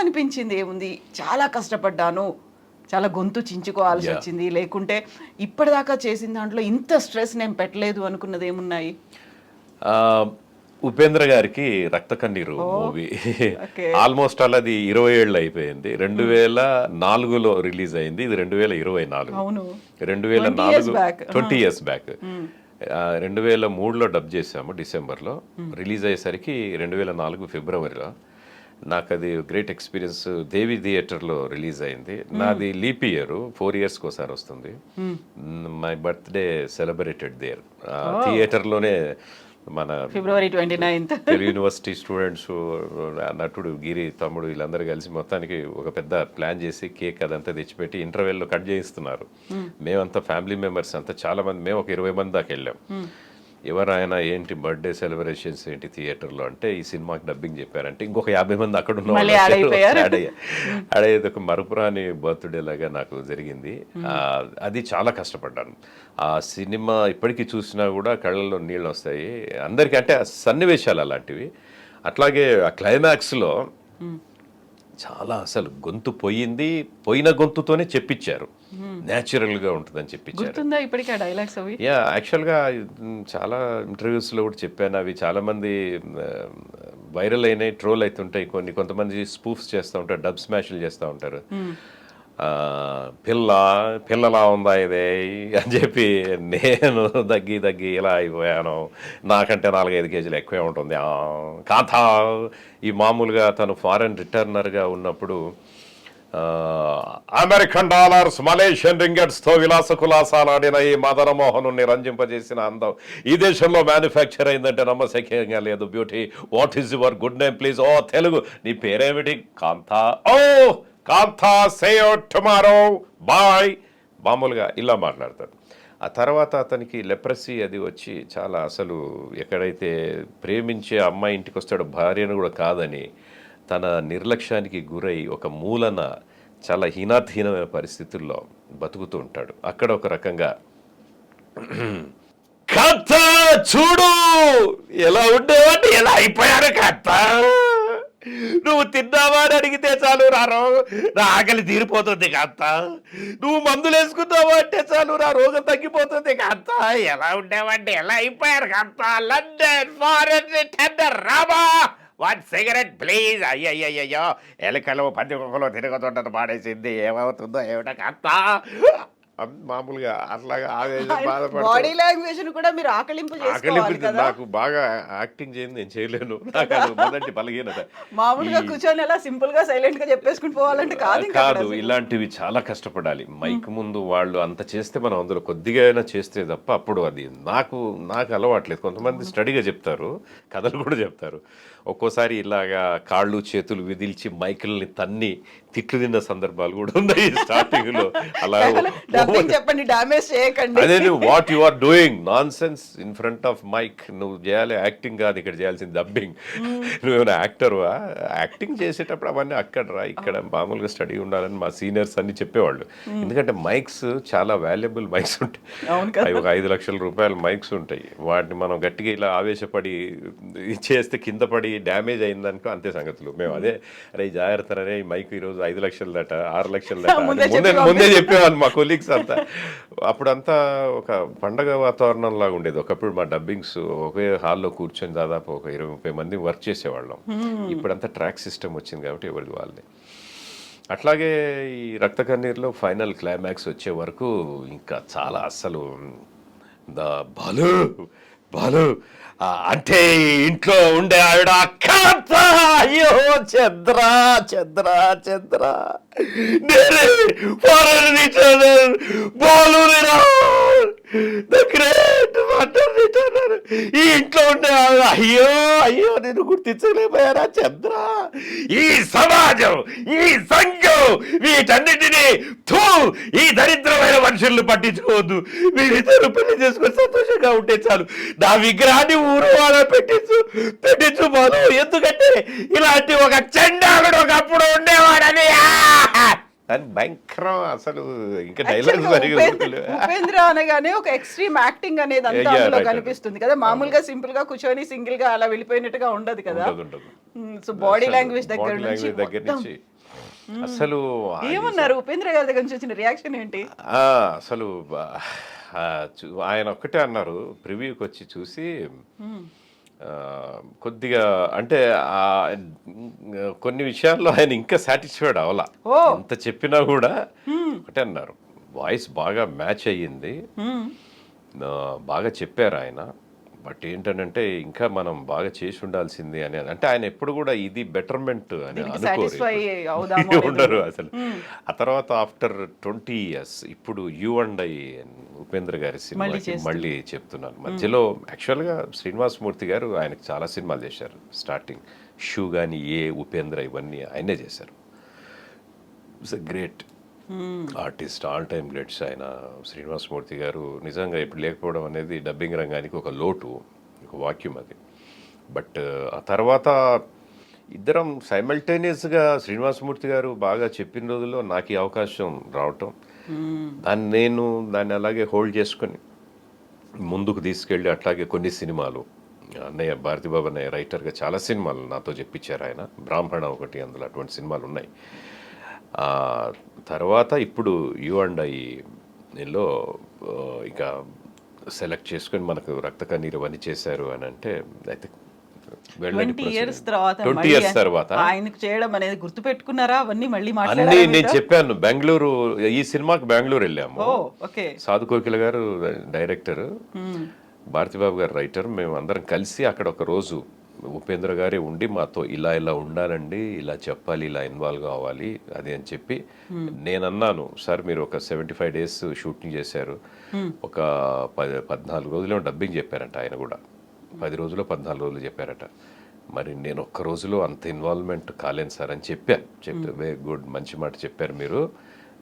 అనిపించింది ఏముంది? చాలా కష్టపడ్డాను, చాలా గొంతు చించుకోవాల్సి వచ్చింది, లేకుంటే ఇప్పటిదాకా చేసిన దాంట్లో ఇంత స్ట్రెస్ నేను పెట్టలేదు అనుకున్నది ఏమున్నాయి? ఉపేంద్ర గారికి రక్త కన్నీరు మూవీ ఆల్మోస్ట్ అలా అది 20 ఏళ్ళు అయిపోయింది. 2004లో రిలీజ్ అయింది. ఇది 2024. 2004 20 ఇయర్స్ బ్యాక్. 2003లో డబ్ చేసాము డిసెంబర్లో. రిలీజ్ అయ్యేసరికి 2004 ఫిబ్రవరిలో. నాకు అది గ్రేట్ ఎక్స్పీరియన్స్. దేవి థియేటర్లో రిలీజ్ అయింది. నాది లీప్ ఇయర్, 4 ఇయర్స్కి ఒకసారి వస్తుంది. మై బర్త్డే సెలబ్రేటెడ్ దేర్ థియేటర్లోనే. మన ఫిబ్రవరి 29 తెలుగు యూనివర్సిటీ స్టూడెంట్స్, నటుడు గిరి తమ్ముడు వీళ్ళందరూ కలిసి మొత్తానికి ఒక పెద్ద ప్లాన్ చేసి కేక్ అదంతా తెచ్చిపెట్టి ఇంటర్వెల్లో కట్ చేయిస్తున్నారు. మేమంతా ఫ్యామిలీ మెంబర్స్ అంతా చాలా మంది, మేము ఒక 20 మంది దాకా వెళ్ళాం. ఎవరైనా ఏంటి బర్త్డే సెలబ్రేషన్స్ ఏంటి థియేటర్లో అంటే, ఈ సినిమాకి డబ్బింగ్ చెప్పారంటే ఇంకొక 50 మంది అక్కడ ఉన్న అడేది ఒక మరుపురాని బర్త్డే లాగా నాకు జరిగింది. అది చాలా కష్టపడ్డాను. ఆ సినిమా ఇప్పటికీ చూసినా కూడా కళ్ళల్లో నీళ్ళు వస్తాయి అందరికీ. అంటే ఆ సన్నివేశాలు అలాంటివి. అట్లాగే ఆ క్లైమాక్స్లో చాలా అసలు గొంతు పోయింది, పోయిన గొంతుతోనే చెప్పించారు. న్యాచురల్గా ఉంటుందని చెప్పించారు. యా, యాక్చువల్గా చాలా ఇంటర్వ్యూస్లో కూడా చెప్పాను. అవి చాలామంది వైరల్ అయినాయి, ట్రోల్ అవుతుంటాయి. కొంతమంది స్పూఫ్స్ చేస్తూ ఉంటారు, డబ్ స్మాష్లు చేస్తూ ఉంటారు. పిల్లలా ఉందా ఇదే అని చెప్పి నేను దగ్గి ఇలా అయిపోయాను, నాకంటే 4-5 కేజీలు ఎక్కువే ఉంటుంది కాథా. ఈ మామూలుగా తను ఫారెన్ రిటర్నర్గా ఉన్నప్పుడు అమెరికన్ డాలర్స్, మలేషియన్ రింగెట్స్తో విలాసకులాసాలాడిన ఈ మదనమోహను రంజింపజేసిన అందం ఈ దేశంలో మ్యానుఫ్యాక్చర్ అయిందంటే నమ్మశక్యంగా లేదు. Beauty, what is your good name please? ఓ తెలుగు, నీ పేరేమిటి? కాంతా. ఓ కాంతా, సే టుమారో బాయ్. మామూలుగా ఇలా మాట్లాడతాడు. ఆ తర్వాత అతనికి లెప్రసీ అది వచ్చి చాలా అసలు ఎక్కడైతే ప్రేమించే అమ్మాయి ఇంటికి వస్తాడో భార్యను కూడా కాదని తన నిర్లక్ష్యానికి గురై ఒక మూలన చాలా హీనాతహీనమైన పరిస్థితుల్లో బతుకుతూ ఉంటాడు. అక్కడ ఒక రకంగా కథ చూడు ఎలా ఉండేవాడిని, ఎలా అయిపోయాడు కథ. నువ్వు తిన్నావా అని అడిగితే చాలు నా ఆకలి తీరిపోతుంది కాంత. నువ్వు మందులు వేసుకున్నావా అంటే చాలు నా రోగం తగ్గిపోతుంది కాంత. ఎలా ఉండేవాడిని, ఎలా అయిపోయారు కాంత. లండన్ ఫారెన్ టెండర్ రాబా, 1 సిగరెట్ ప్లీజ్. అయ్యయ్యో, ఎలుకలు పందికొక్కలు తిరుగుతుంటారు పాడేసింది, ఏమవుతుందో ఏమిటో కాంత. మామూలుగా అట్లాగా బాడీ లాంగ్వేజ్ కూడా మీరు ఆకలింపు. నాకు బాగా యాక్టింగ్ చేయండి, నేను చేయలేను. నాకు మొదటి బలహీనత. మామూలుగా కూర్చొని అలా సింపుల్ గా సైలెంట్ గా చెప్పేసుకుని పోవాలంటే కాదు. ఇలాంటివి చాలా కష్టపడాలి. మైక్ ముందు వాళ్ళు అంత చేస్తే మనం అందులో కొద్దిగా అయినా చేస్తే తప్ప అప్పుడు అది నాకు అలవాట్లేదు. కొంతమంది స్టడీగా చెప్తారు, కథలు కూడా చెప్తారు. ఒక్కోసారి ఇలాగా కాళ్ళు చేతులు విదిల్చి మైకుల్ని తన్ని తిట్లు తిన్న సందర్భాలు కూడా ఉన్నాయి స్టార్టింగ్ లో. అలా చెప్పండి, డామేజ్ చేయకండి. అదే what you are doing nonsense in front of mic. నువ్వు చేయాలి యాక్టింగ్ కాదు, ఇక్కడ చేయాల్సింది డబ్బింగ్. నువ్వేమైనా యాక్టర్వా? యాక్టింగ్ చేసేటప్పుడు అవన్నీ అక్కడ రా, ఇక్కడ మామూలుగా స్టడీ ఉండాలని మా సీనియర్స్ అన్ని చెప్పేవాళ్ళు. ఎందుకంటే మైక్స్ చాలా వాల్యుబుల్ మైక్స్ ఉంటాయి. అవి ఒక 5 లక్షల రూపాయల మైక్స్ ఉంటాయి. వాటిని మనం గట్టిగా ఇలా ఆవేశపడి చేస్తే కింద పడి డ్యామేజ్ అయిందనుకో అంతే సంగతులు. మేము అదే అరే జాగ్రత్తనే, ఈ మైక్ ఈరోజు 5 లక్షల దట, 6 లక్షల దట ముందే చెప్పేవాళ్ళు మా కొలీగ్స్ అంతా. అప్పుడంతా ఒక పండగ వాతావరణం లాగా ఉండేది. ఒకప్పుడు మా డబ్బింగ్స్ ఒకే హాల్లో కూర్చొని దాదాపు ఒక 20-30 మంది వర్క్ చేసేవాళ్ళం. ఇప్పుడంతా ట్రాక్ సిస్టమ్ వచ్చింది కాబట్టి ఎవరిది వాళ్ళే. అట్లాగే ఈ రక్త కన్నీరులో ఫైనల్ క్లైమాక్స్ వచ్చే వరకు ఇంకా చాలా అస్సలు బాలు అంటే ఇంట్లో ఉండే ఆవిడ కాంత. అయ్యో చంద్ర నేనే ఫారెన్ రిటర్నర్ బాలురా, ద గ్రేట్ వాటర్ రిటర్నర్. ఈ ఇంట్లో ఉండే ఆవిడ అయ్యో నేను గుర్తించలేకపోయారా చంద్ర. ఈ సమాజం, ఈ సంఘం, వీటన్నిటినీ ఈ దరిద్రమైన మనుషులను పట్టించుకోవద్దు. వీరిద్దరు పెళ్లి చేసుకొని సంతోషంగా ఉంటే చాలు. నా విగ్రహాన్ని ఊరు వాళ్ళ పెట్టించు బాలు. ఎందుకంటే ఇలాంటి ఒక చండాలుడు ఒకప్పుడు ఉండేవాడని కానీ భయంకరం అసలు ఇంకా Actually డైలాగ్స్ ఉపేంద్ర అనగానే ఒక ఎక్స్ట్రీమ్ యాక్టింగ్ అనేది అంతా Yeah, అందులో right, కనిపిస్తుంది కదా, మామూలుగా సింపుల్ గా కూర్చొని సింగిల్ గా అలా వెళ్ళిపోయినట్టుగా ఉండదు కదా. ఉండదు. సో బాడీ లాంగ్వేజ్ దగ్గర బాడీ నుంచి లాంగ్వేజ్ దగ్గర మొత్తం. నుంచి అసలు ఏమన్నారు ఉపేంద్ర గారి దగ్గర నుంచి వచ్చిన రియాక్షన్ ఏంటి? అసలు ఆయన ఒక్కటే అన్నారు ప్రివ్యూకి వచ్చి చూసి ఆ, కొద్దిగా అంటే కొన్ని విషయాల్లో ఆయన ఇంకా సాటిస్ఫైడ్ అవలా. ఓ. ఎంత చెప్పినా కూడా ఒకటే అన్నారు, వాయిస్ బాగా మ్యాచ్ అయ్యింది, బాగా చెప్పారు ఆయన, బట్ ఏంటంటే ఇంకా మనం బాగా చేసి ఉండాల్సింది అని. అంటే ఆయన ఎప్పుడు కూడా ఇది బెటర్మెంట్ అని సాటిస్ఫై అనుకోరు, అవుదామో ఉండరు అసలు. ఆ తర్వాత ఆఫ్టర్ 20 years ఇప్పుడు యూ అండ్ ఐ ఉపేంద్ర గారి సినిమాకి మళ్ళీ చెప్తున్నాను. మధ్యలో యాక్చువల్గా శ్రీనివాస్ మూర్తి గారు ఆయనకు చాలా సినిమాలు చేశారు. స్టార్టింగ్ షూ కానీ ఉపేంద్ర ఇవన్నీ ఆయనే చేశారు. It's a great artist, all time greats ఆయన శ్రీనివాస్ మూర్తి గారు. నిజంగా ఇప్పుడు లేకపోవడం అనేది డబ్బింగ్ రంగానికి ఒక లోటు, ఒక వాక్యూమ్ అది. బట్ ఆ తర్వాత ఇద్దరం సైమల్టేనియస్గా శ్రీనివాసమూర్తి గారు బాగా చెప్పిన రోజుల్లో నాకు ఈ అవకాశం రావటం, దాన్ని అలాగే హోల్డ్ చేసుకొని ముందుకు తీసుకెళ్ళి అట్లాగే కొన్ని సినిమాలు అన్నయ్య భారతీబాబు అన్నయ్య రైటర్గా చాలా సినిమాలు నాతో చెప్పించారు ఆయన. బ్రాహ్మణ ఒకటి, అందులో అటువంటి సినిమాలు ఉన్నాయి. తర్వాత ఇప్పుడు యూ అండ్ ఐలో ఇక సెలెక్ట్ చేసుకొని మనకు రక్త కన్నీరు అవన్నీ చేశారు అని అంటే అయితే 20 years తర్వాత 20 years తర్వాత ఆయనకు చేయడం అనేది గుర్తు పెట్టుకున్నారా? అవన్నీ మళ్ళీ అన్ని మాట్లాడారా? నేను చెప్పాను. బెంగళూరు ఈ సినిమాకి బెంగళూరు వెళ్ళాము. ఓకే. సాధు కోకిల గారు డైరెక్టర్, భారతీబాబు గారు రైటర్, మేము అందరం కలిసి అక్కడ ఒక రోజు ఉపేంద్ర గారే ఉండి మాతో ఇలా ఇలా ఉండాలండి, ఇలా చెప్పాలి, ఇలా ఇన్వాల్వ్ కావాలి అది అని చెప్పి. నేను అన్నాను, సార్ మీరు ఒక 75 days షూటింగ్ చేశారు, ఒక 14 రోజులేమో డబ్బింగ్ చెప్పారంట ఆయన కూడా, 10 రోజులు 14 రోజులు చెప్పారట. మరి నేను ఒక్క రోజులో అంత ఇన్వాల్వ్మెంట్ కాలేను సార్ అని చెప్పాను. చెప్తే గుడ్, మంచి మాట చెప్పారు, మీరు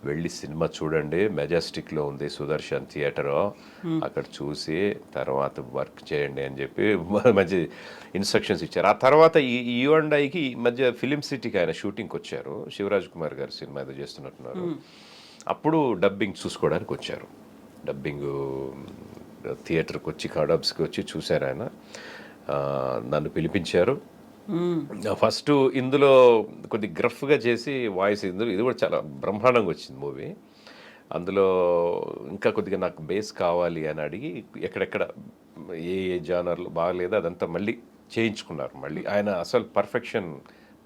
వెళ్ళి సినిమా చూడండి, మెజెస్టిక్లో ఉంది సుదర్శన్ థియేటర్, అక్కడ చూసి తర్వాత వర్క్ చేయండి అని చెప్పి మంచి ఇన్స్ట్రక్షన్స్ ఇచ్చారు. ఆ తర్వాత ఈ యూ అండ్ ఐకి మధ్య ఫిలిం సిటీకి ఆయన షూటింగ్కి వచ్చారు. శివరాజ్ కుమార్ గారు సినిమా ఏదో చేస్తున్నట్టున్నారు. అప్పుడు డబ్బింగ్ చూసుకోవడానికి వచ్చారు. డబ్బింగ్ థియేటర్కి వచ్చి కడబ్స్కి వచ్చి చూశారు ఆయన. నన్ను పిలిపించారు. ఫస్ట్ ఇందులో కొద్ది గ్రఫ్గా చేసి వాయిస్, ఇది కూడా చాలా బ్రహ్మాండంగా వచ్చింది మూవీ. అందులో ఇంకా కొద్దిగా నాకు బేస్ కావాలి అని అడిగి ఎక్కడెక్కడ ఏ జానర్లు బాగలేదో అదంతా మళ్ళీ చేయించుకున్నారు. మళ్ళీ ఆయన అసలు పర్ఫెక్షన్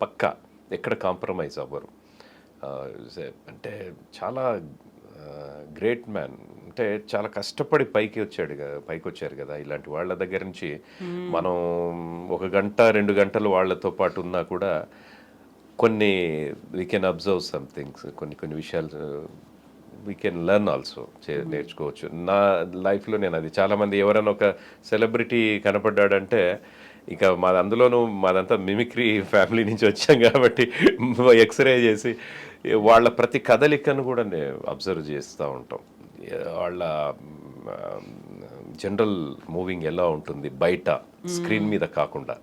పక్కా, ఎక్కడ కాంప్రమైజ్ అవ్వరు. అంటే చాలా గ్రేట్ మ్యాన్. అంటే చాలా కష్టపడి పైకి వచ్చారు కదా. ఇలాంటి వాళ్ళ దగ్గర నుంచి మనం 1 గంట 2 గంటలు వాళ్ళతో పాటు ఉన్నా కూడా కొన్ని we can observe some things, కొన్ని విషయాలు వీ కెన్ లెర్న్ ఆల్సో, నేర్చుకోవచ్చు. నా లైఫ్లో నేను అది చాలామంది ఎవరైనా ఒక సెలబ్రిటీ కనపడ్డాడంటే ఇక అందులోనూ మాదంతా మిమిక్రీ ఫ్యామిలీ నుంచి వచ్చాం కాబట్టి ఎక్స్రే చేసి వాళ్ళ ప్రతి కదలికను కూడా నేను అబ్జర్వ్ చేస్తూ ఉంటాం. వాళ్ళ జనరల్ మూవింగ్ ఎలా ఉంటుంది బయట స్క్రీన్ మీద కాకుండా.